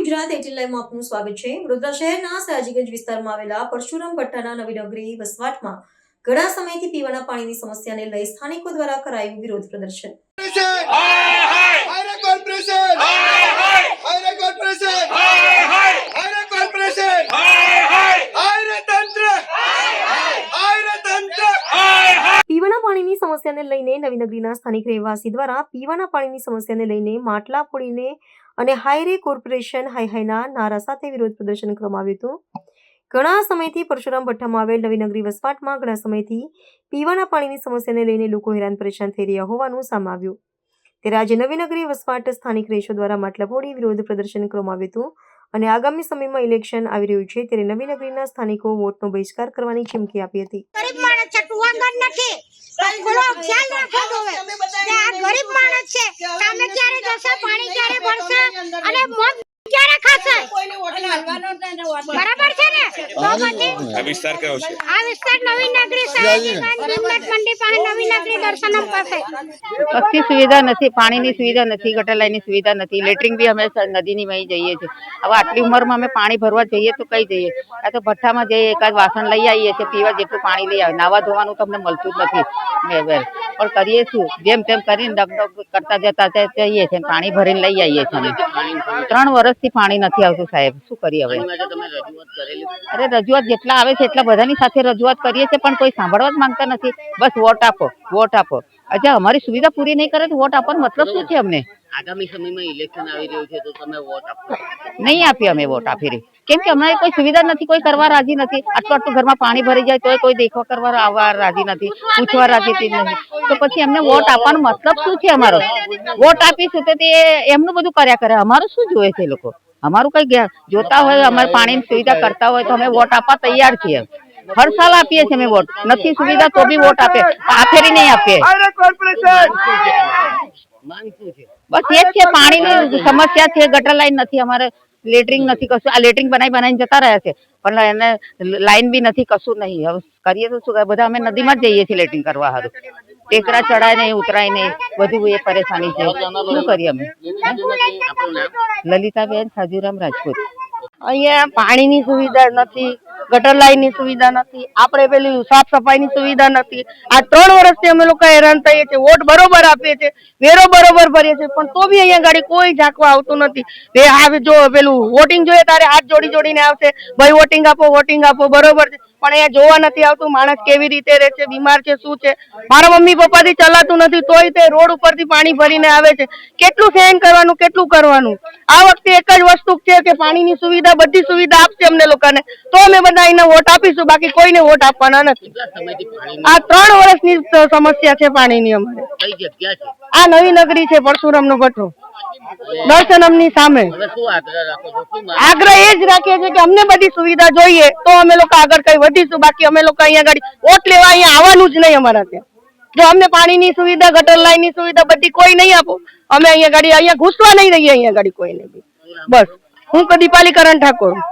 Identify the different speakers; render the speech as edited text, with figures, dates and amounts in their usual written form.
Speaker 1: ગુજરાત 18 લાઈવમાં આપનું સ્વાગત છે। વડોદરા શહેરના સયાજીગંજ વિસ્તારમાં આવેલા પરશુરામ ભઠ્ઠાના નવીનગરી વસવાટમાં ઘણા સમયથી પીવાના પાણીની સમસ્યાને લઈ સ્થાનિકો દ્વારા કરાયું વિરોધ પ્રદર્શન। પીવાના પાણીની સમસ્યાને લઈને નવીનગરીના સ્થાનિક રહેવાસી દ્વારા પીવાના પાણીની સમસ્યાને લઈને માટલા ફોડીને અને હાયરે કોર્પોરેશન હાયના નારા સાથે વિરોધ પ્રદર્શન કરવામાં આવ્યું હતું। ઘણા સમયથી પરશુરામ ભઠ્ઠામાં આવેલ નવીનગરી વસવાટમાં ઘણા સમયથી પીવાના પાણીની સમસ્યાને લઈને લોકો હેરાન પરેશાન થઈ રહ્યા હોવાનું સામે આવ્યું। ત્યારે આજે નવીનગરી વસવાટ સ્થાનિક રહીશો દ્વારા માટલા ફોડી વિરોધ પ્રદર્શન કરવામાં આવ્યું હતું અને આગામી સમયમાં ઇલેક્શન આવી રહ્યું છે ત્યારે નવીનગરીના સ્થાનિકો વોટનો બહિષ્કાર કરવાની ચીમકી આપી હતી।
Speaker 2: ગરીબ માણસ છે, ટુવાંગન નથી, થોડો ખ્યાલ રાખો જોવે કે આ ગરીબ માણસ છે, કામે ક્યારે જશે, પાણી ક્યારે ભરશે અને મોત ક્યારે ખાશે, બરાબર છે ને? તો પછી
Speaker 3: આ વિસ્તાર કયો છે?
Speaker 2: આ વિસ્તાર નવીનગરી સયાજીગંજ ભીમનાથ મંડી પાસે નવીનગરી દર્શનમ પાસે
Speaker 4: કશી સુવિધા નથી, પાણીની સુવિધા નથી, ગટર લાઈનની સુવિધા નથી, લેટરિંગ બી અમે નદીની વહી જઈએ છીએ। હવે આટલી ઉંમરમાં અમે પાણી ભરવા જઈએ તો કઈ જઈએ? આ તો ભઠ્ઠામાં જઈએ, એકાદ વાસણ લઈ આવીએ છીએ, પીવા જેટલું પાણી લઈ આવે, નાવા ધોવાનું તો અમને મળતું જ નથી। પણ કરીએ શું? જેમ તેમ કરીને ડગડગ કરતા જતા જઈએ છીએ, પાણી ભરીને લઈ આવીએ છીએ। 3 વર્ષથી પાણી નથી આવતું સાહેબ, શું કરીએ હવે? અરે રજૂઆત જેટલા આવે છે એટલા બધાની સાથે રજૂઆત કરીએ છીએ પણ કોઈ સાંભળવા જ માંગતા નથી। બસ વોટ આપો, વોટ આપો। અચ્છા, અમારી સુવિધા પૂરી નહીં કરે તો વોટ આપવાનો મતલબ શું છે અમને?
Speaker 5: આગામી સમયમાં ઇલેક્શન આવી રહ્યું છે તો તમે વોટ આપો?
Speaker 4: નહીં આપીએ અમે વોટ આપી રહી, કેમ કે અમારે કોઈ સુવિધા નથી, કોઈ કરવા રાજી નથી। આટલું ઘરમાં પાણી ભરી જાય તો કોઈ દેખવા કરવા આવવા રાજી નથી, પૂછવા રાજી નથી, તો પછી એમને વોટ આપવાનો મતલબ શું છે અમારો? વોટ આપીશું તો તે એમનું બધું કર્યા કરે, અમારું શું જોવે છે લોકો? અમારું કઈ જોતા હોય, અમારે પાણીની સુવિધા કરતા હોય તો અમે વોટ આપવા તૈયાર છીએ। હર સાલ આપીએ છીએ અમે વોટ, નથી સુવિધા તો બી વોટ આપીએ, આ ફેરી નહીં આપીએ। બસ એ જ છે, પાણીની સમસ્યા છે, ગટર લાઈન નથી, અમારે લેટરિંગ નથી, કશું આ લેટરિંગ બનાવીને જતા રહ્યા છે પણ એને લાઈન બી નથી, કશું નહીં। હવે કરીએ તો શું? બધા અમે નદીમાં જ જઈએ છીએ લેટરિંગ કરવા સારું, ટેકરા ચડાય નહીં, ઉતરાય નહીં, બધું એ પરેશાની છે, શું કરીએ અમે? લલિતાબેન સાજુરામ રાજપૂત।
Speaker 6: અહીંયા પાણીની સુવિધા નથી, ગટર લાઈનની સુવિધા નથી, આપણે પેલી સાફ સફાઈની સુવિધા નથી। આ 3 વર્ષથી અમે લોકો હેરાન થઈએ છીએ, વોટ બરોબર આપીએ છીએ, વેરો બરોબર ભરીએ છીએ પણ તો બી અહીંયા ગાડી કોઈ ઝાંકવા આવતું નથી। જો પેલું વોટિંગ જોઈએ ત્યારે હાથ જોડી જોડીને આવશે, ભાઈ વોટિંગ આપો, વોટિંગ આપો, બરોબર છે, પણ અહીંયા જોવા નથી આવતું માણસ કેવી રીતે રહે છે, બીમાર છે, શું છે। મારા મમ્મી પપ્પાથી ચલાતું નથી તોય તે રોડ ઉપરથી પાણી ભરીને આવે છે, કેટલું સહન કરવાનું, કેટલું કરવાનું? આ વખતે એક જ વસ્તુ છે કે પાણીની સુવિધા, બધી સુવિધા આપશે અમને લોકોને તો અમે બધા એને વોટ આપીશું, બાકી કોઈને વોટ આપવાના નથી। આ 3 વર્ષની સમસ્યા છે પાણીની અમારે।
Speaker 5: કઈ જગ્યા છે
Speaker 6: આ નવીનગરી છે, પરશુરામનો ભઠ્ઠો દર્શનમની સામે। આગ્રહ એ જ રાખીએ છીએ કે અમને બધી સુવિધા જોઈએ તો અમે લોકો આગળ કઈ વધીશું, બાકી અમે લોકો અહીંયા ગાડી વોટ લેવા અહીંયા આવવાનું જ નહીં અમારા ત્યાં। જો અમને પાણીની સુવિધા, ગટર લાઈનની સુવિધા બધી કોઈ નહીં આપો, અમે અહીંયા ગાડી અહીંયા ઘૂસવા નહીં રહીએ, અહીંયા ગાડી કોઈને બી। બસ, હું દીપાલી કરણ ઠાકોર।